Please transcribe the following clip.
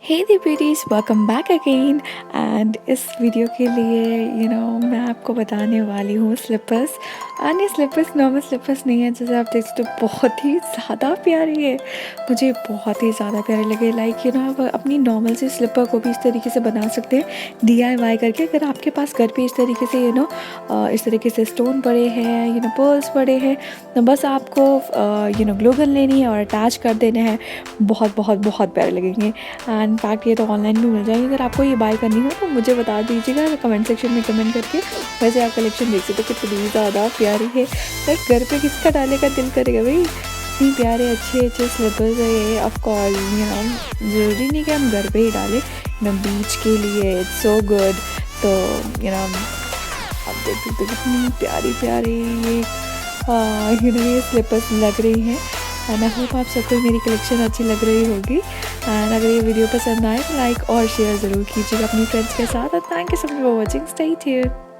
Hey the beauties, welcome back again. And इस video के लिए मैं आपको बताने वाली हूँ स्लीपर्स। एंड ये स्लीपर्स नॉर्मल स्लीपर्स नहीं है, जैसे आप देख सकते हो बहुत ही ज़्यादा प्यारी है। मुझे बहुत ही ज़्यादा प्यारे लगे। लाइक आप अपनी नॉर्मल से स्लीपर को भी इस तरीके से बना सकते हैं DIY करके। अगर आपके पास घर पे इस तरीके से इस तरीके से स्टोन पड़े हैं, पर्ल्स पड़े हैं, तो बस आपको ग्लू गन लेनी है और अटैच कर देना है। बहुत बहुत बहुत प्यारे लगेंगे। एंड इनफैक्ट ये तो ऑनलाइन भी मिल जाएंगे। अगर आपको ये बाय करनी हो तो मुझे बता दीजिएगा कमेंट सेक्शन में कमेंट करके। वैसे आप कलेक्शन देख सकते हो कितनी ज़्यादा प्यारी है। लाइक घर पे किसका डाले का दिल करेगा भाई। इतनी प्यारे अच्छे अच्छे स्लीपर्स है ये। ऑफकोर्स ज़रूरी नहीं कि हम घर पे ही डालें, बीच के लिए इट्स सो गुड। तो आप देख सकते हो कितनी प्यारी प्यारी ये स्लीपर्स लग रही हैं। एंड आई होप आप सबको मेरी कलेक्शन अच्छी लग रही होगी। एंड अगर ये वीडियो पसंद आए तो लाइक और शेयर ज़रूर कीजिएगा अपनी फ्रेंड्स के साथ। और thank you so much for watching. Stay tuned.